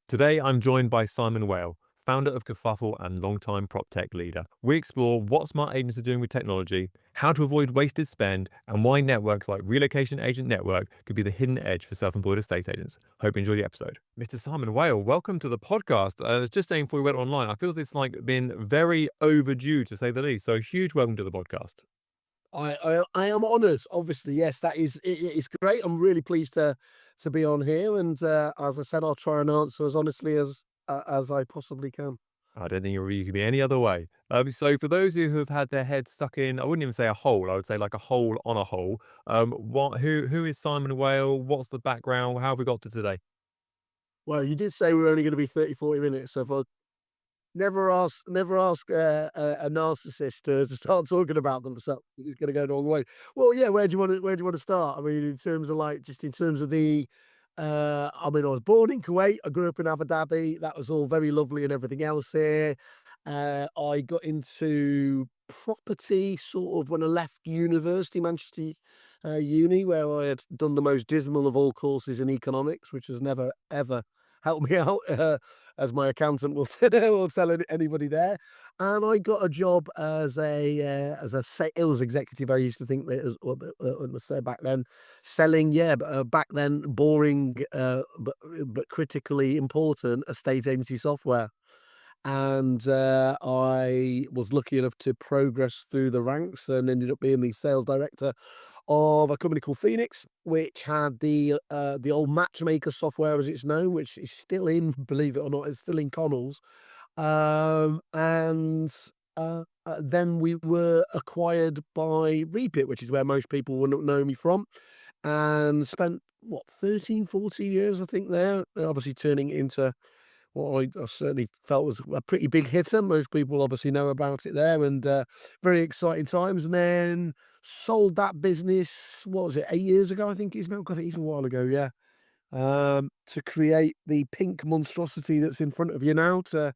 Today, I'm joined by Simon Whale, founder of Kerfuffle and longtime PropTech leader. We explore what smart agents are doing with technology, how to avoid wasted spend, and why networks like Relocation Agent Network could be the hidden edge for self-employed estate agents. Hope you enjoy the episode. Mr. Simon Whale, welcome to the podcast. I was just saying before we went online, I feel it's been very overdue to say the least. So huge welcome to the podcast. I am honoured. Obviously, yes, that is it's great. I'm really pleased to be on here, and as I said, I'll try and answer as honestly as I possibly can. I don't think you could be any other way. So for those who have had their heads stuck in, I wouldn't even say a hole. I would say like a hole on a hole. Who is Simon Whale? What's the background? How have we got to today? Well, you did say we are only going to be 30, 40 minutes, so if I never ask a narcissist to start talking about themselves, it's going to go the wrong way. Well, yeah, where do you want to start? I mean, in terms of just in terms of I mean, I was born in Kuwait. I grew up in Abu Dhabi. That was all very lovely and everything else here. I got into property sort of when I left university, Manchester Uni, where I had done the most dismal of all courses in economics, which has never ever helped me out, as my accountant will tell anybody there. And I got a job as a sales executive. I used to think that is what I say back then, selling, yeah, but back then boring, but critically important estate agency software. And I was lucky enough to progress through the ranks and ended up being the sales director of a company called Phoenix, which had the old matchmaker software as it's known, which is still in, believe it or not, it's still in Connells. And then we were acquired by Reapit, which is where most people wouldn't know me from, and spent what 13, 14 years, I think, there, obviously turning it into what I certainly felt was a pretty big hitter. Most people obviously know about it there, and very exciting times. And then sold that business. What was it? 8 years ago, I think it's now. God, it is a while ago. Yeah. To create the pink monstrosity that's in front of you now to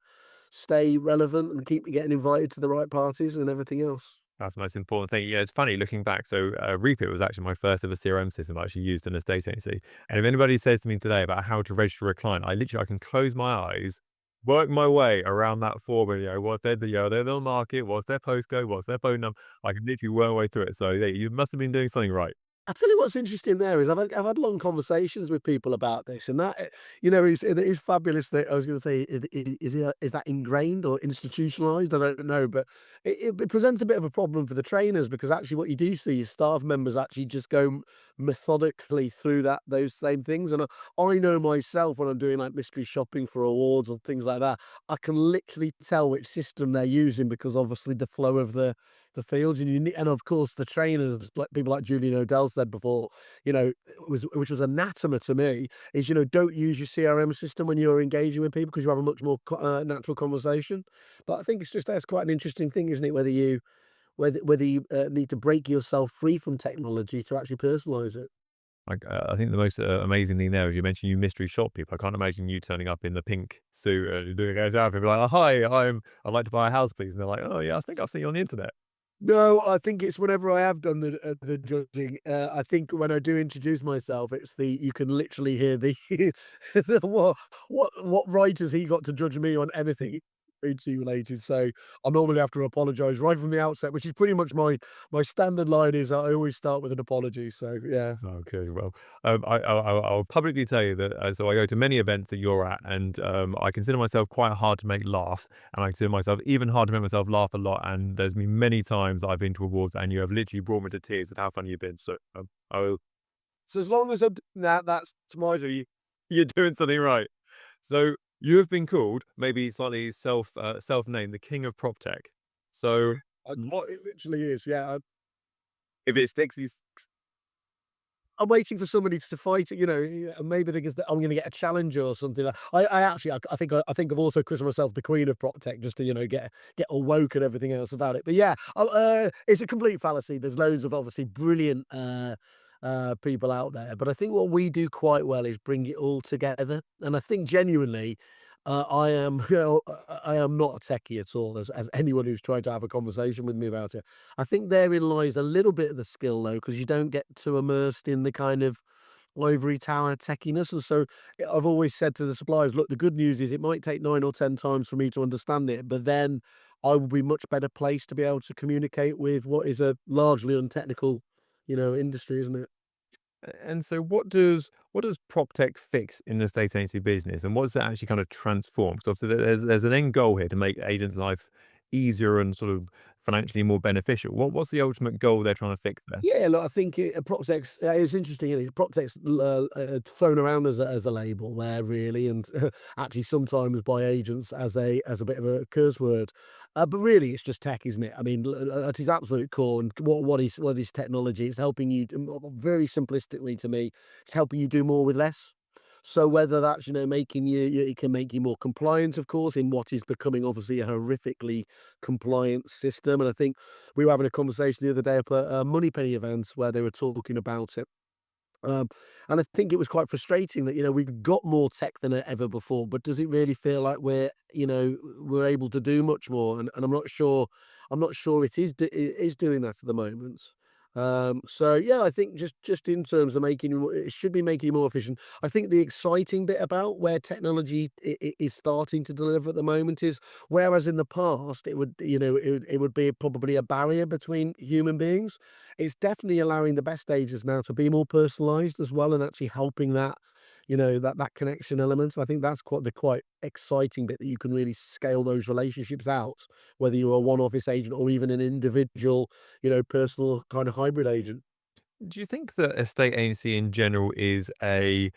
stay relevant and keep getting invited to the right parties and everything else. That's the most important thing. Yeah, it's funny looking back. So Reapit was actually my first ever CRM system I actually used in a estate agency. And if anybody says to me today about how to register a client, I can close my eyes, work my way around that form. And, what's their little market, what's their postcode, what's their phone number. I can literally work my way through it. So yeah, you must have been doing something right. I'll tell you what's interesting there is I've had long conversations with people about this, and that it is fabulous. That I was going to say, is that ingrained or institutionalized? I don't know, but it presents a bit of a problem for the trainers, because actually what you do see is staff members actually just go methodically through those same things. And I know myself, when I'm doing like mystery shopping for awards or things like that, I can literally tell which system they're using, because obviously the flow of the fields, and and of course the trainers, like people like Julian O'Dell said before, which was anathema to me, is don't use your CRM system when you're engaging with people, because you have a much more natural conversation. But I think that's quite an interesting thing, isn't it? Whether you need to break yourself free from technology to actually personalize it. I think the most amazing thing there is you mentioned you mystery shop people. I can't imagine you turning up in the pink suit and doing those out. People are like, "Oh, hi, I'd like to buy a house, please." And they're like, "Oh, yeah, I think I've seen you on the internet." No, I think it's whenever I have done the judging. I think when I do introduce myself, it's you can literally hear what right has he got to judge me on anything PG related? So I normally have to apologise right from the outset, which is pretty much my standard line. Is I always start with an apology. So yeah. Okay, well, I'll publicly tell you that so I go to many events that you're at, and I consider myself quite hard to make laugh, and I consider myself even hard to make myself laugh a lot. And there's been many times I've been to awards, and you have literally brought me to tears with how funny you've been. So I So as long as that's tomorrow, you're doing something right. So you have been called maybe slightly self-named the king of prop tech. So what what it literally is. Yeah. if it sticks? He's I'm waiting for somebody to fight it, and maybe because I'm going to get a challenger or something. I actually, I think I've also christened myself the queen of prop tech, just to get all woke and everything else about it. But yeah, it's a complete fallacy. There's loads of obviously brilliant people out there, but I think what we do quite well is bring it all together. And I think genuinely, I am, I am not a techie at all, as anyone who's tried to have a conversation with me about it. I think therein lies a little bit of the skill, though, because you don't get too immersed in the kind of ivory tower techiness. And so I've always said to the suppliers, look, the good news is it might take 9 or 10 times for me to understand it, but then I will be much better placed to be able to communicate with what is a largely untechnical, industry, isn't it? And so what does PropTech fix in the estate agency business, and what does that actually kind of transform? Because obviously there's an end goal here to make agents' life easier and sort of financially more beneficial. What's the ultimate goal they're trying to fix there? Yeah, look, I think PropTech's it's interesting, isn't it? PropTech's thrown around as a label there, really, and actually sometimes by agents as a bit of a curse word. But really, it's just tech, isn't it? I mean, at its absolute core, and what is technology? It's helping you, very simplistically to me, it's helping you do more with less. So whether that's making it can make you more compliant, of course, in what is becoming obviously a horrifically compliant system, and I think we were having a conversation the other day up at a Moneypenny event where they were talking about it. Um, and I think it was quite frustrating that, we've got more tech than ever before, but does it really feel like we're able to do much more? And I'm not sure it is doing that at the moment. So yeah, I think just in terms of it should be making you more efficient. I think the exciting bit about where technology is starting to deliver at the moment is, whereas in the past it would be probably a barrier between human beings, it's definitely allowing the best stages now to be more personalized as well, and actually helping that connection element. I think that's quite exciting bit, that you can really scale those relationships out, whether you're a one office agent or even an individual, personal kind of hybrid agent. Do you think that estate agency in general is a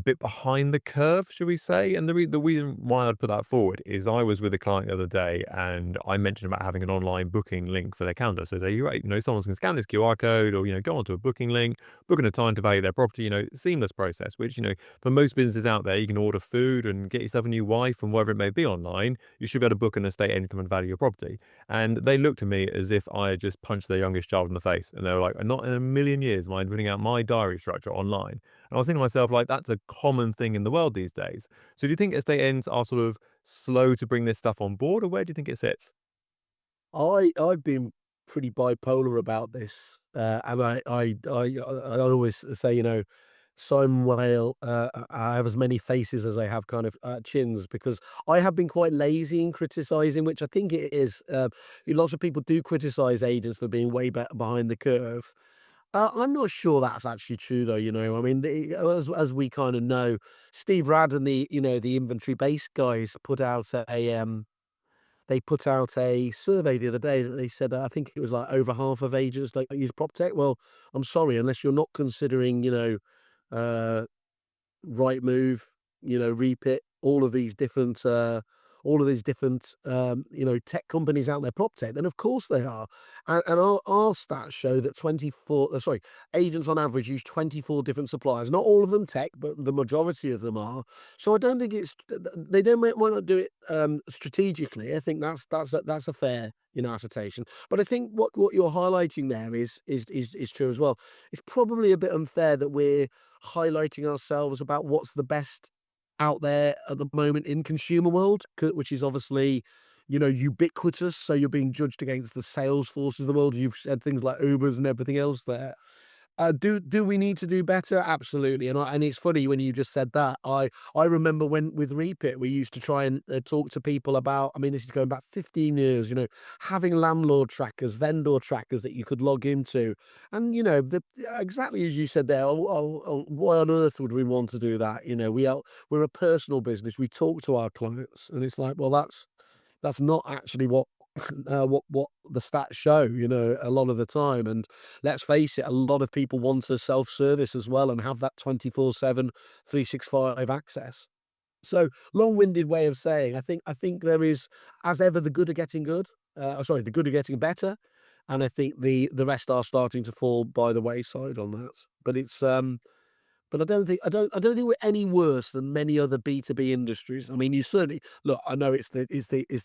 bit behind the curve, should we say? And the reason why I'd put that forward is I was with a client the other day and I mentioned about having an online booking link for their calendar. So say, right, someone can scan this QR code or, go onto a booking link, book in a time to value their property, seamless process, which, for most businesses out there, you can order food and get yourself a new wife and whatever it may be online. You should be able to book an estate agent come and value your property. And they looked at me as if I had just punched their youngest child in the face. And they were like, not in a million years am I putting out my diary structure online. And I was thinking to myself, like, that's a common thing in the world these days. So do you think estate agents are sort of slow to bring this stuff on board, or where do you think it sits? I've been pretty bipolar about this, and I always say, Simon Whale, I have as many faces as I have kind of chins, because I have been quite lazy in criticizing, which I think it is. Lots of people do criticize agents for being way behind the curve. I'm not sure that's actually true, though. I mean, as we kind of know, Steve Rad and the inventory based guys put out a survey the other day that they said, I think it was like over half of agents don't use PropTech. Well, I'm sorry, unless you're not considering, uh, Rightmove, Reapit, all of these different tech companies out there, PropTech, then of course they are. And our stats show that agents on average use 24 different suppliers. Not all of them tech, but the majority of them are. So I don't think they don't might not do it strategically. I think that's a fair assertion. But I think what you're highlighting there is true as well. It's probably a bit unfair that we're highlighting ourselves about what's the best out there at the moment in consumer world, which is obviously, ubiquitous. So you're being judged against the sales forces of the world. You've said things like Ubers and everything else there. Do we need to do better? Absolutely, and it's funny when you just said that. I remember when with Reapit we used to try and talk to people about. I mean, this is going back 15 years. Having landlord trackers, vendor trackers that you could log into, and exactly as you said there. Why on earth would we want to do that? We're a personal business. We talk to our clients, and it's like, well, that's not actually what what the stats show, a lot of the time. And let's face it, a lot of people want to self-service as well and have that 24/7, 365 access. So long-winded way of saying, I think there is, as ever, the good are getting good. Sorry, the good are getting better, and I think the rest are starting to fall by the wayside on that. But I don't think we're any worse than many other B2B industries. I mean, you certainly look. I know it's the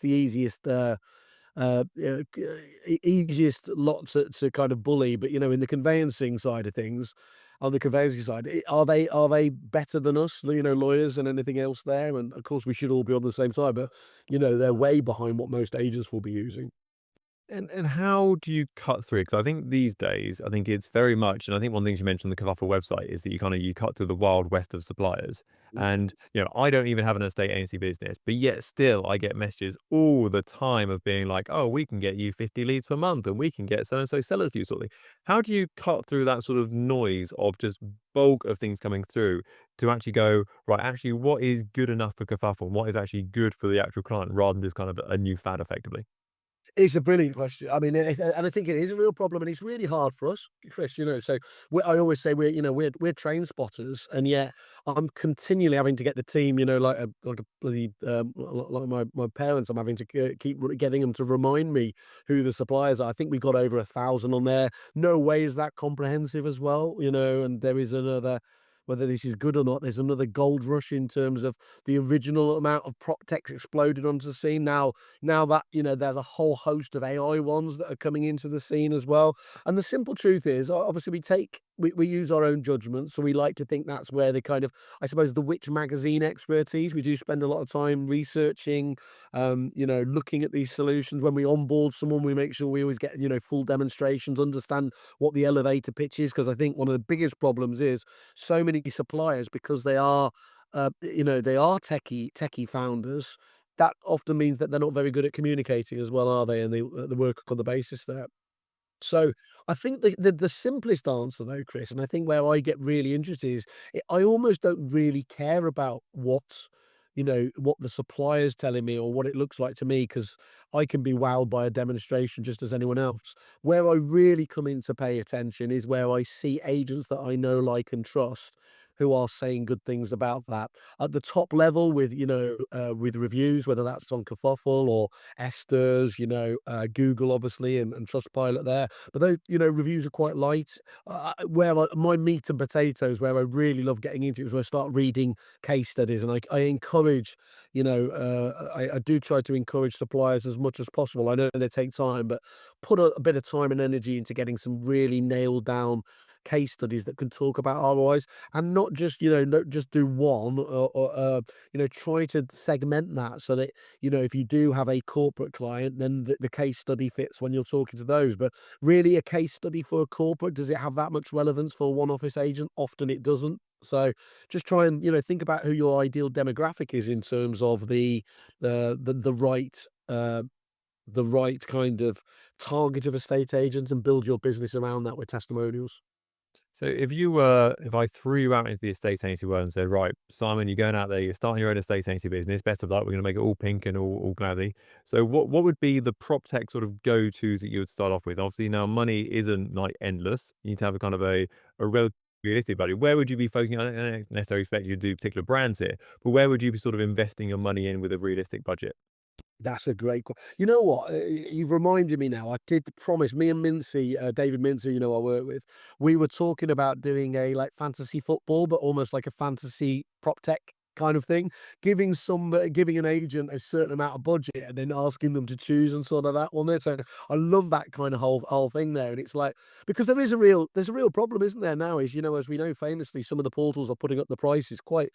easiest easiest lot to kind of bully, but in the conveyancing side of things, on the conveyancing side, are they better than us? Lawyers and anything else there, and of course we should all be on the same side, but they're way behind what most agents will be using. And how do you cut through? Because I think these days, I think it's very much, and I think one of the things you mentioned on the Kerfuffle website is that you cut through the wild west of suppliers. And I don't even have an estate agency business, but yet still I get messages all the time of being like, "Oh, we can get you 50 leads per month, and we can get so and so sellers for you," sort of thing. How do you cut through that sort of noise of just bulk of things coming through to actually go, right, actually, what is good enough for Kerfuffle? And what is actually good for the actual client rather than just kind of a new fad effectively? It's a brilliant question. I mean, and I think it is a real problem, and it's really hard for us, Chris. So I always say we're train spotters, and yet I'm continually having to get the team. Like a bloody like my parents. I'm having to keep getting them to remind me who the suppliers are. I think we've got over 1,000 on there. No way is that comprehensive as well. And there is another. Whether this is good or not, there's another gold rush in terms of the original amount of prop techs exploded onto the scene. Now that, there's a whole host of AI ones that are coming into the scene as well. And the simple truth is, obviously, we use our own judgment. So we like to think that's where the kind of, I suppose, the Witch magazine expertise. We do spend a lot of time researching, looking at these solutions. When we onboard someone, we make sure we always get, full demonstrations, understand what the elevator pitch is. Because I think one of the biggest problems is so many suppliers, because they are techie founders, that often means that they're not very good at communicating as well, are they? And they work on the basis there. So I think the simplest answer though, Chris, and I think where I get really interested is I almost don't really care about what the supplier's telling me or what it looks like to me, because I can be wowed by a demonstration just as anyone else. Where I really come in to pay attention is where I see agents that I know, like, and trust, who are saying good things about that at the top level with with reviews, whether that's on Kerfuffle or Esther's, Google obviously, and Trustpilot there. But those, reviews are quite light. My meat and potatoes, where I really love getting into, is where I start reading case studies, and I encourage, I do try to encourage suppliers as much as possible. I know they take time, but put a bit of time and energy into getting some really nailed down case studies that can talk about ROIs, and not just, not just do one, try to segment that so that, if you do have a corporate client, then the case study fits when you're talking to those. But really, a case study for a corporate, does it have that much relevance for a one office agent? Often it doesn't. So just try and, think about who your ideal demographic is in terms of the the right kind of target of estate agents, and build your business around that with testimonials. So if I threw you out into the estate agency world and said, right, Simon, you're going out there, you're starting your own estate agency business. Best of luck. We're going to make it all pink and all glazzy. So what would be the prop tech sort of go tos that you would start off with? Obviously, now money isn't like endless. You need to have a kind of a relatively realistic value. Where would you be focusing? I don't necessarily expect you to do particular brands here, but where would you be sort of investing your money in with a realistic budget? That's a great You know what? You've reminded me now. I did promise me and Mincy, David Mincy, I work with. We were talking about doing a like fantasy football, but almost like a fantasy prop tech kind of thing. Giving an agent a certain amount of budget and then asking them to choose and sort of that one there. So I love that kind of whole thing there. And it's like, because there's a real problem, isn't there now? Is, as we know famously, some of the portals are putting up the prices quite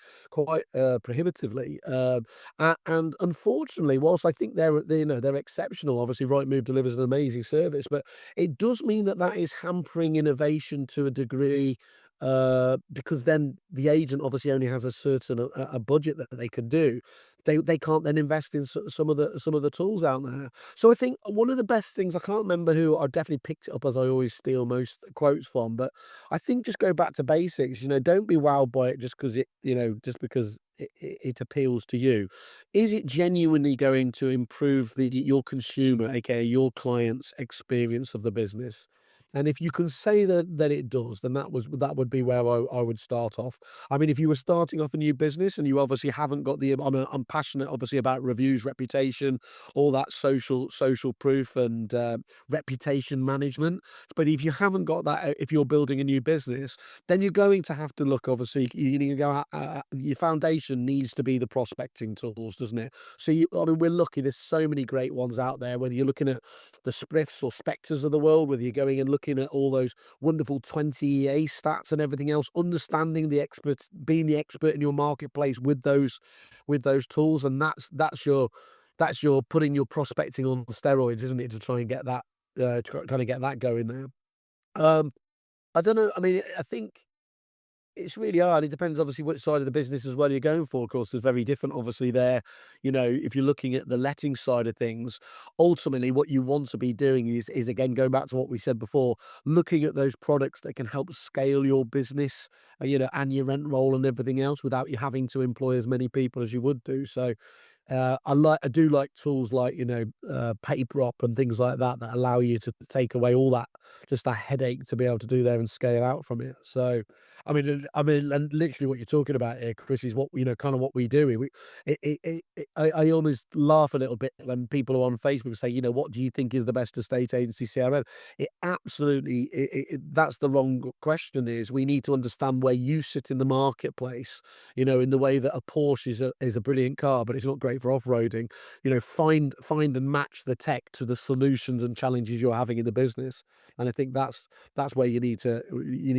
prohibitively. And unfortunately, whilst I think they're exceptional, obviously Rightmove delivers an amazing service, but it does mean that that is hampering innovation to a degree, because then the agent obviously only has a certain a budget that they can do. They can't then invest in some of the tools out there. So I think one of the best things, I can't remember who, I definitely picked it up, as I always steal most quotes from, but I think just go back to basics. Don't be wowed by it just because it appeals to you. Is it genuinely going to improve your consumer, aka your client's experience of the business? And if you can say that it does, then that would be where I would start off. I mean, if you were starting off a new business and you obviously haven't got I'm passionate obviously about reviews, reputation, all that social proof, and reputation management. But if you haven't got that, if you're building a new business, then you're going to have to look, obviously, you need to go out, your foundation needs to be the prospecting tools, doesn't it? I mean, we're lucky, there's so many great ones out there, whether you're looking at the Spriffs or Spectres of the world, whether you're going and looking at all those wonderful 20 EA stats and everything else, understanding the expert, being the expert in your marketplace with those tools, and that's your that's your putting your prospecting on steroids, isn't it, to try and get that, to kind of get that going there. Um, I don't know. I mean, I think it's really hard. It depends obviously which side of the business as well you're going for. Of course, there's very different obviously there. You know, if you're looking at the letting side of things, ultimately what you want to be doing is again going back to what we said before, looking at those products that can help scale your business, you know, and your rent roll and everything else without you having to employ as many people as you would do. So I do like tools like, you know, PayProp and things like that that allow you to take away all that just that headache to be able to do there and scale out from it. So, and literally what you're talking about here, Chris, is what, you know, kind of what we do. I almost laugh a little bit when people are on Facebook say, you know, what do you think is the best estate agency CRM? It absolutely, that's the wrong question. Is we need to understand where you sit in the marketplace, you know, in the way that a Porsche is a brilliant car, but it's not great for off-roading. You know, find and match the tech to the solutions and challenges you're having in the business. And I think that's where you need to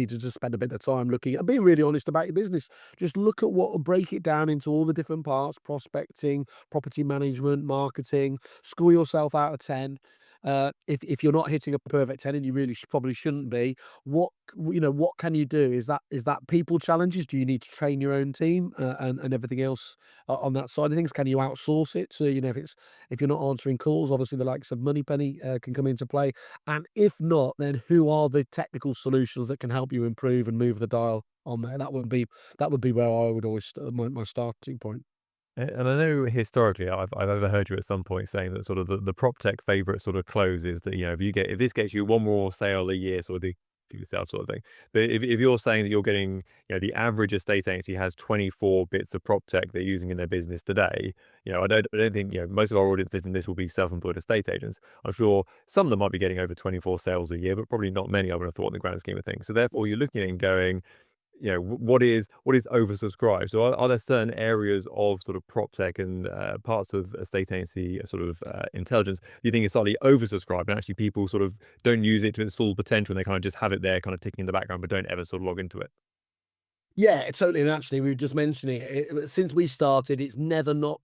just spend a bit of time looking and being really honest about your business. Just look at what break it down into all the different parts: prospecting, property management, marketing. Score yourself out of 10. If you're not hitting a perfect 10, and you really probably shouldn't be, what you know, what can you do? Is that people challenges? Do you need to train your own team, and everything else on that side of things? Can you outsource it? So, you know, if you're not answering calls, obviously the likes of Moneypenny can come into play. And if not, then who are the technical solutions that can help you improve and move the dial on there? That would be where I would always my starting point. And I know historically, I've overheard you at some point saying that sort of the prop tech favorite sort of close is that, you know, if this gets you one more sale a year, sort of do yourself sort of thing. But if you're saying that you're getting, you know, the average estate agency has 24 bits of prop tech they're using in their business today, you know, I don't think, you know, most of our audience in this will be self-employed estate agents. I'm sure some of them might be getting over 24 sales a year, but probably not many, I would have thought, in the grand scheme of things. So therefore, you're looking at it and going, you know, what is oversubscribed? So are there certain areas of sort of prop tech and parts of estate agency sort of intelligence you think is slightly oversubscribed and actually people sort of don't use it to its full potential and they kind of just have it there kind of ticking in the background but don't ever sort of log into it? Yeah, totally. And actually, we were just mentioning since we started, it's never not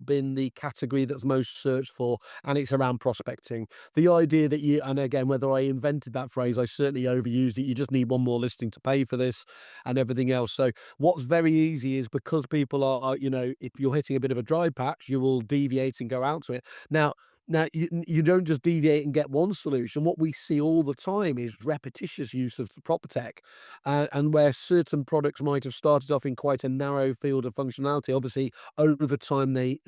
been the category that's most searched for, and it's around prospecting. The idea that you, and again, whether I invented that phrase, I certainly overused it. You just need one more listing to pay for this, and everything else. So, what's very easy is because people are, you know, if you're hitting a bit of a dry patch, you will deviate and go out to it. Now, you don't just deviate and get one solution. What we see all the time is repetitious use of PropTech, and where certain products might have started off in quite a narrow field of functionality, obviously over time they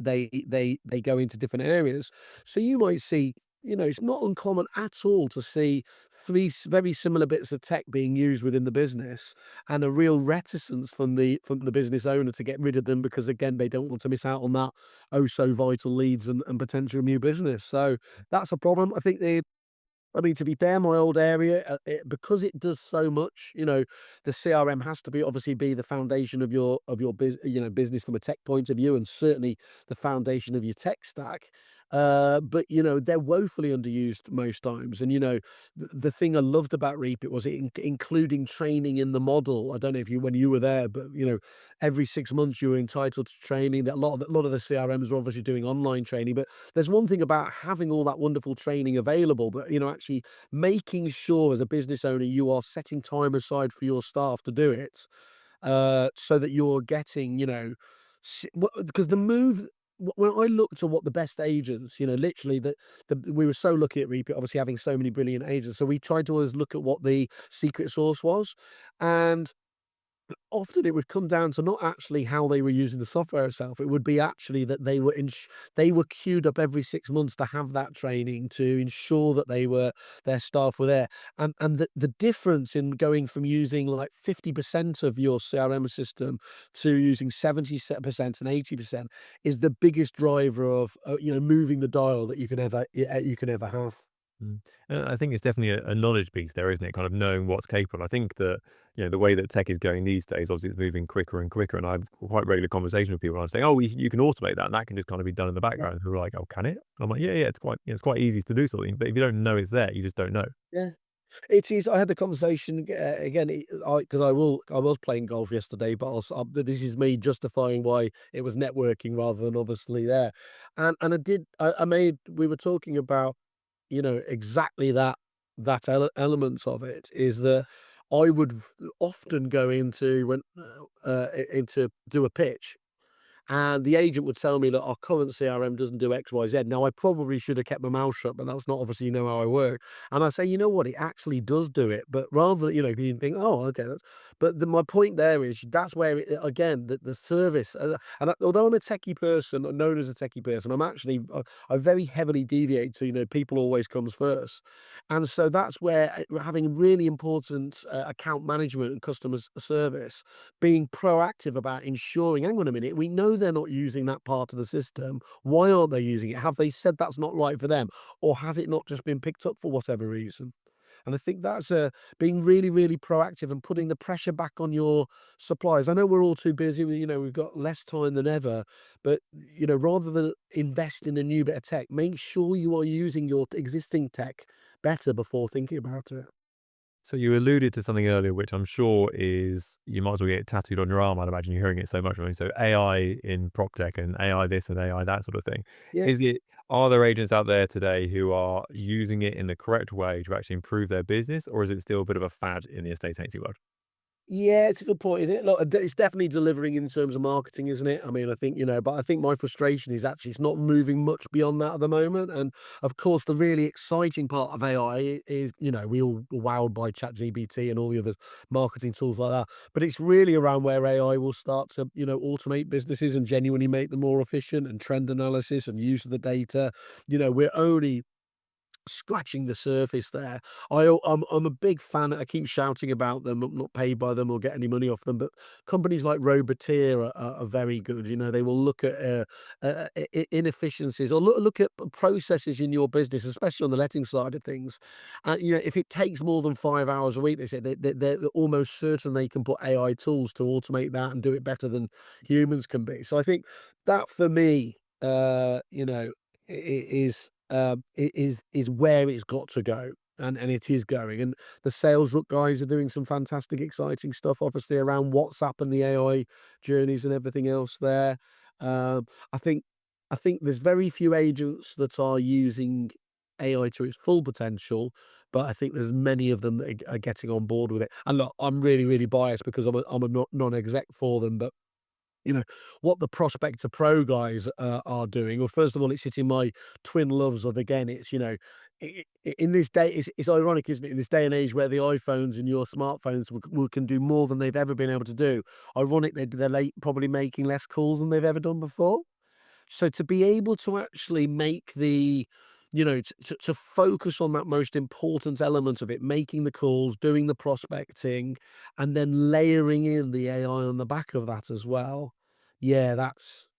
go into different areas. So you might see, you know, it's not uncommon at all to see very similar bits of tech being used within the business, and a real reticence from the business owner to get rid of them because again they don't want to miss out on that oh so vital leads and potential new business. So that's a problem. I mean, to be fair, my old area, because it does so much, you know, the CRM has to be obviously be the foundation of your business from a tech point of view, and certainly the foundation of your tech stack. But you know, they're woefully underused most times. And you know, the thing I loved about Reapit was including training in the model. I don't know if you when you were there, but you know, every 6 months you were entitled to training. That a lot of the CRMs are obviously doing online training, but there's one thing about having all that wonderful training available, but, you know, actually making sure as a business owner you are setting time aside for your staff to do it, so that you're getting, you know, because the move. When I looked at what the best agents, you know, literally we were so lucky at Reapit, obviously having so many brilliant agents. So we tried to always look at what the secret sauce was, and often it would come down to not actually how they were using the software itself. It would be actually that they were queued up every 6 months to have that training to ensure that their staff were there. And the difference in going from using like 50% of your CRM system to using 70% and 80% is the biggest driver of you know, moving the dial that you can ever have. Mm. And I think it's definitely a knowledge piece there, isn't it? Kind of knowing what's capable. I think that, you know, the way that tech is going these days, obviously it's moving quicker and quicker. And I have quite regular conversation with people. And I'm saying, oh, you can automate that, and that can just kind of be done in the Yeah. background. And people are like, oh, can it? And I'm like, yeah, it's quite, it's quite easy to do something. But if you don't know it's there, you just don't know. Yeah. It is. I had the conversation again because I was playing golf yesterday, but also, this is me justifying why it was networking rather than obviously there. And I made we were talking about exactly that element of it is that I would often go into into do a pitch, and the agent would tell me that our current CRM doesn't do X, Y, Z. Now, I probably should have kept my mouth shut, but that's not obviously how I work. And I say, you know what, it actually does do it. But rather, you think, oh, okay. But my point there is that's where, again, the service. Although I'm a techie person, or known as a techie person, I very heavily deviate to, people always comes first. And so that's where having really important account management and customer service, being proactive about ensuring, hang on a minute, we know they're not using that part of the system. Why aren't they using it? Have they said that's not right for them? Or has it not just been picked up for whatever reason? And I think that's being really, really proactive and putting the pressure back on your suppliers. I know we're all too busy. We've got less time than ever, but rather than invest in a new bit of tech, make sure you are using your existing tech better before thinking about it. So you alluded to something earlier, which I'm sure is you might as well get it tattooed on your arm. I'd imagine you're hearing it so much. I mean, so AI in prop tech and AI this and AI that sort of thing. Yeah. Is it Are there agents out there today who are using it in the correct way to actually improve their business, or is it still a bit of a fad in the estate agency world? Yeah, it's a good point, isn't it? Look, it's definitely delivering in terms of marketing, isn't it? I mean, I think, but I think my frustration is actually it's not moving much beyond that at the moment. And of course, the really exciting part of AI is, we all were wowed by ChatGPT and all the other marketing tools like that. But it's really around where AI will start to, automate businesses and genuinely make them more efficient, and trend analysis and use of the data. We're only scratching the surface there. I'm a big fan. I keep shouting about them. I'm not paid by them or get any money off them, but companies like Roboteer are very good. They will look at inefficiencies or look at processes in your business, especially on the letting side of things. If it takes more than 5 hours a week, they say they're almost certain they can put AI tools to automate that and do it better than humans can be. So I think that for me, is where it's got to go, and it is going. And the sales look guys are doing some fantastic, exciting stuff, obviously around WhatsApp and the AI journeys and everything else there. Um, I think I think there's very few agents that are using AI to its full potential, but I think there's many of them that are getting on board with it. And look, I'm really, really biased because I'm a non-exec for them, but you know, what the Prospector Pro guys are doing. Well, first of all, it's hitting my twin loves of, again, it's, in this day, it's ironic, isn't it? In this day and age where the iPhones and your smartphones can do more than they've ever been able to do. Ironic, they're late, probably making less calls than they've ever done before. So to be able to actually make to focus on that most important element of it, making the calls, doing the prospecting, and then layering in the AI on the back of that as well. Yeah, that's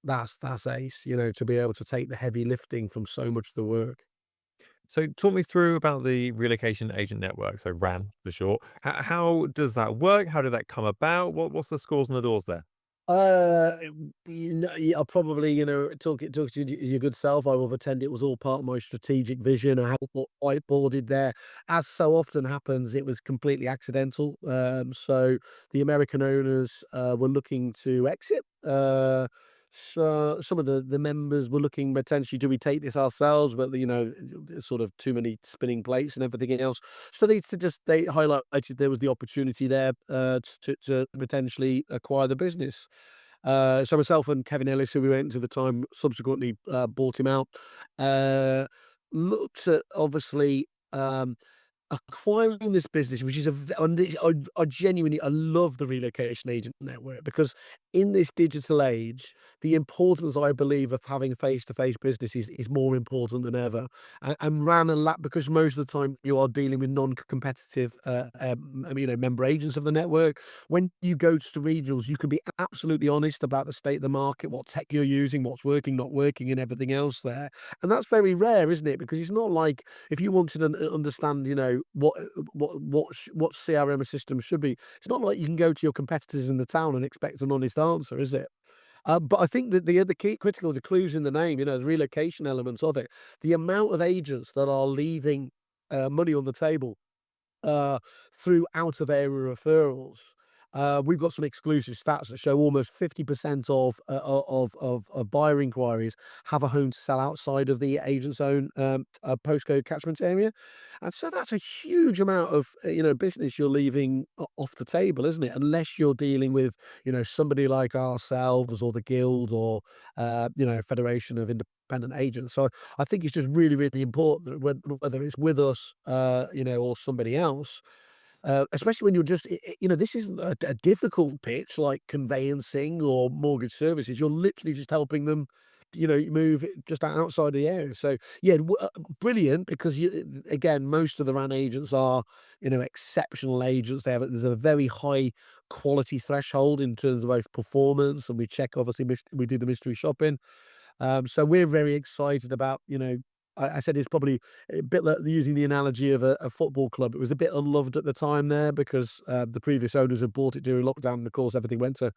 ace, to be able to take the heavy lifting from so much of the work. So talk me through about the relocation agent network, so RAN for short. How does that work? How did that come about? What's the scores on the doors there? Uh, yeah, I'll probably, talk to your good self. I will pretend it was all part of my strategic vision. I had it whiteboarded there. As so often happens, it was completely accidental. So the American owners were looking to exit. So some of the members were looking potentially, do we take this ourselves? But sort of too many spinning plates and everything else. So they highlighted there was the opportunity there to potentially acquire the business. So myself and Kevin Ellis, who we went to the time, subsequently bought him out. Uh, Looked at obviously acquiring this business, which is I genuinely I love the relocation agent network because in this digital age, the importance I believe of having face-to-face business is more important than ever. And ran a lap because most of the time you are dealing with non-competitive, member agents of the network. When you go to regionals, you can be absolutely honest about the state of the market, what tech you're using, what's working, not working, and everything else there. And that's very rare, isn't it? Because it's not like if you wanted to understand, what CRM system should be, it's not like you can go to your competitors in the town and expect an honest answer, is it? But I think that the key critical, the clues in the name, the relocation elements of it, the amount of agents that are leaving money on the table through out of area referrals. We've got some exclusive stats that show almost 50% of buyer inquiries have a home to sell outside of the agent's own postcode catchment area, and so that's a huge amount of business you're leaving off the table, isn't it? Unless you're dealing with somebody like ourselves or the guild or Federation of Independent Agents. So I think it's just really, really important that whether it's with us, or somebody else, especially when you're just, this isn't a difficult pitch like conveyancing or mortgage services. You're literally just helping them, move it just outside the area. So yeah, brilliant because again, most of the RAN agents are, exceptional agents. There's a very high quality threshold in terms of both performance, and we check obviously we do the mystery shopping. So we're very excited about, I said it's probably a bit like using the analogy of a football club. It was a bit unloved at the time there because the previous owners had bought it during lockdown, and of course everything went to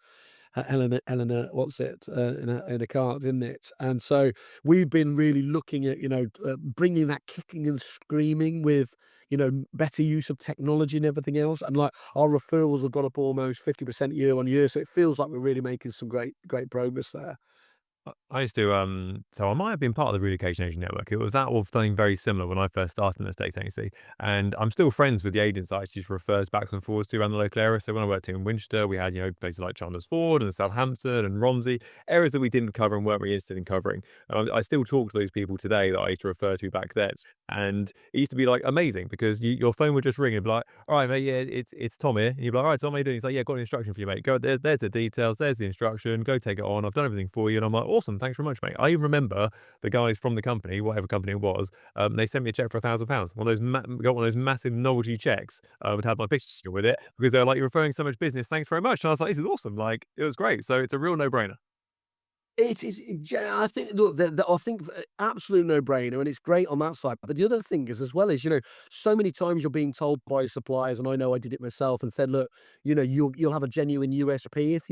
Eleanor, what's it, in a cart, didn't it? And so we've been really looking at, bringing that kicking and screaming with, better use of technology and everything else. And like our referrals have gone up almost 50% year on year. So it feels like we're really making some great progress there. I used to, so I might have been part of the relocation agent network. It was that or something very similar when I first started in the estate agency. And I'm still friends with the agents I actually just refers backwards and forwards to around the local area. So when I worked in Winchester, we had, places like Chandler's Ford and Southampton and Romsey, areas that we didn't cover and weren't really interested in covering. And I still talk to those people today that I used to refer to back then. And it used to be like amazing because your phone would just ring and be like, all right, mate, yeah, it's Tom here. And you'd be like, all right, Tom, how you doing? He's like, yeah, got an instruction for you, mate. Go, there's the details, there's the instruction, go take it on. I've done everything for you. And I'm like, awesome, thanks very much, mate. I even remember the guys from the company, whatever company it was, they sent me a check for £1,000. Got one of those massive novelty checks. Would have my picture with it because they're like, you're referring so much business. Thanks very much. And I was like, this is awesome. Like, it was great. So it's a real no brainer. It is, yeah, I think, look, I think absolute no-brainer, and it's great on that side. But the other thing is, as well as, so many times you're being told by suppliers, and I know I did it myself, and said, look, you'll have a genuine USP if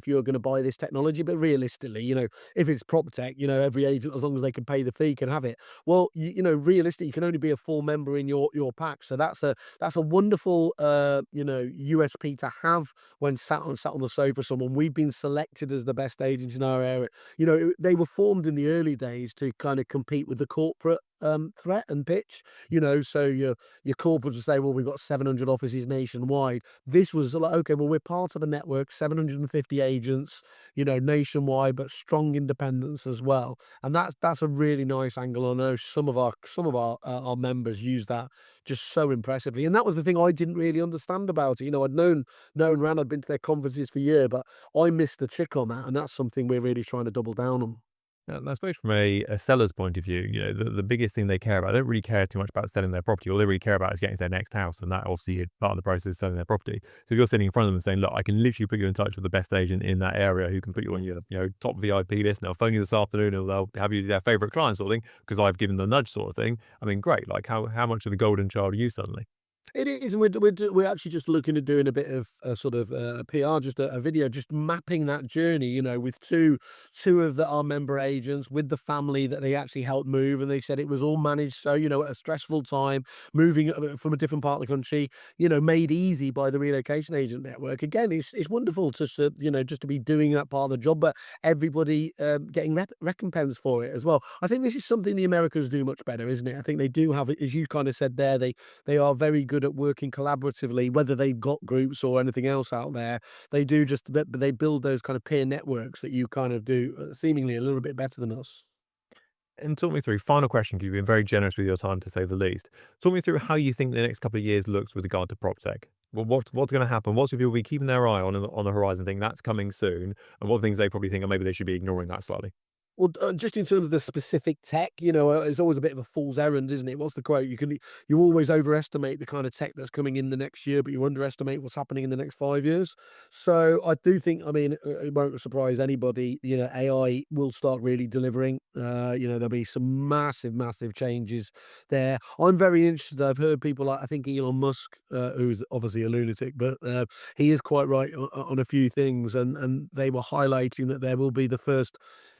you're going to buy this technology. But realistically, if it's PropTech, every agent, as long as they can pay the fee, can have it. Well, realistically, you can only be a full member in your pack. So that's a wonderful USP to have when sat on the sofa. Someone we've been selected as the best agent in our area. They were formed in the early days to kind of compete with the corporate threat and pitch. So your corporates would say, well, we've got 700 offices nationwide. This was like, okay, well, we're part of a network, 750 agents, nationwide, but strong independence as well. And that's a really nice angle. I know some of our members use that just so impressively. And that was the thing I didn't really understand about it. I'd known Ran, I'd been to their conferences for years, but I missed the trick on that, and that's something we're really trying to double down on. And I suppose from a seller's point of view, the biggest thing they care about, they don't really care too much about selling their property. All they really care about is getting to their next house. And that obviously is part of the process is selling their property. So if you're sitting in front of them and saying, look, I can literally put you in touch with the best agent in that area who can put you on your top VIP list and they'll phone you this afternoon and they'll have you their favorite client sort of thing because I've given the nudge sort of thing. I mean, great. Like how much of the golden child are you suddenly? It is, and we're actually just looking at doing a bit of a sort of PR, just a video, just mapping that journey. With two of our member agents with the family that they actually helped move, and they said it was all managed. So at a stressful time, moving from a different part of the country, made easy by the relocation agent network. Again, it's wonderful to just to be doing that part of the job, but everybody getting recompense for it as well. I think this is something the Americans do much better, isn't it? I think they do have, as you kind of said there, they are very good at working collaboratively, whether they've got groups or anything else out there. They do just they build those kind of peer networks that you kind of do seemingly a little bit better than us. And talk me through, final question, 'cause you've been very generous with your time to say the least. Talk me through how you think the next couple of years looks with regard to PropTech. Well, what's going to happen? What's people be keeping their eye on the horizon thing that's coming soon, and what things they probably think, or maybe they should be ignoring that slightly. Well, just in terms of the specific tech, it's always a bit of a fool's errand, isn't it? What's the quote? You always overestimate the kind of tech that's coming in the next year, but you underestimate what's happening in the next 5 years. So I do think, I mean, it won't surprise anybody. AI will start really delivering. There'll be some massive changes there. I'm very interested. I've heard people like I think Elon Musk, who's obviously a lunatic, but he is quite right on a few things, and they were highlighting that there will be the first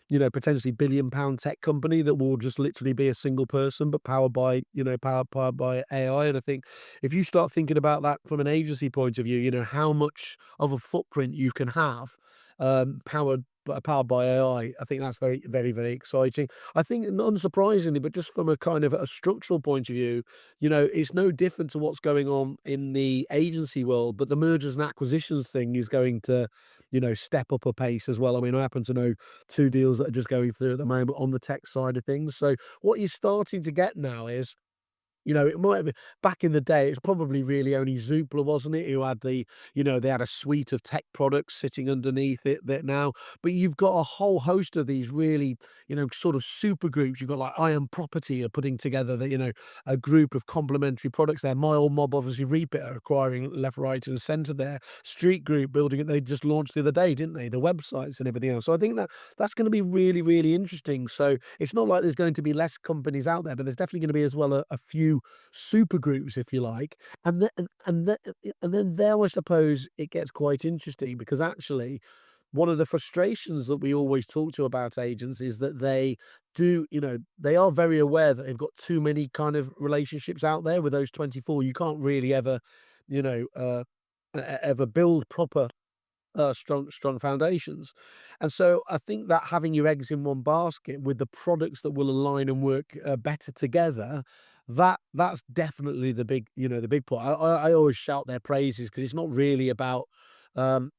potentially billion-pound tech company that will just literally be a single person, but powered by, powered by AI. And I think if you start thinking about that from an agency point of view, how much of a footprint you can have, powered by AI. I think that's very, very, very exciting. I think unsurprisingly, but just from a kind of a structural point of view, it's no different to what's going on in the agency world, but the mergers and acquisitions thing is going to, step up a pace as well. I mean, I happen to know two deals that are just going through at the moment on the tech side of things. So what you're starting to get now is, it might have been back in the day, it's probably really only Zoopla, wasn't it? Who had they had a suite of tech products sitting underneath it that now, but you've got a whole host of these really, sort of super groups. You've got like I Am Property are putting together a group of complementary products there. My Old Mob, obviously Reapit are acquiring left, right, and centre there. Street Group building it. They just launched the other day, didn't they? The websites and everything else. So I think that's going to be really, really interesting. So it's not like there's going to be less companies out there, but there's definitely going to be as well a few super groups, if you like. And then there, I suppose it gets quite interesting because actually one of the frustrations that we always talk to about agents is that they are very aware that they've got too many kind of relationships out there with those 24. You can't really ever, ever build proper strong foundations. And so I think that having your eggs in one basket with the products that will align and work better together, that's definitely the big point. I always shout their praises because it's not really about AI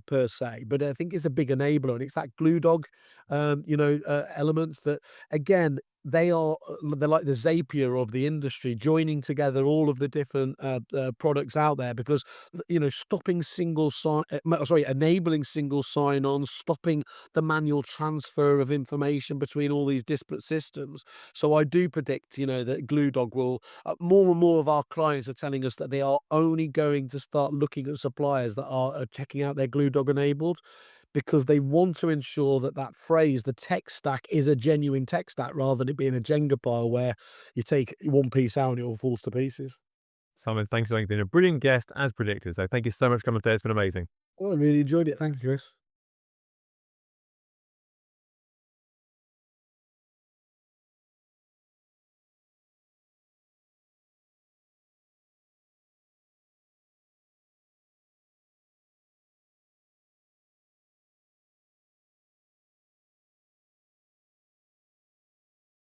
per se, but I think it's a big enabler and it's that glue dog, elements that again, they're like the Zapier of the industry, joining together all of the different products out there because stopping enabling single sign-on, stopping the manual transfer of information between all these disparate systems. So I do predict, that Glue Dog will. More and more of our clients are telling us that they are only going to start looking at suppliers that are checking out their Glue Dog enabled because they want to ensure that that phrase, the tech stack, is a genuine tech stack rather than it being a Jenga pile where you take one piece out and it all falls to pieces. Simon, thanks for being a brilliant guest as predicted. So thank you so much for coming today. It's been amazing. Well, I really enjoyed it. Thank you, Chris.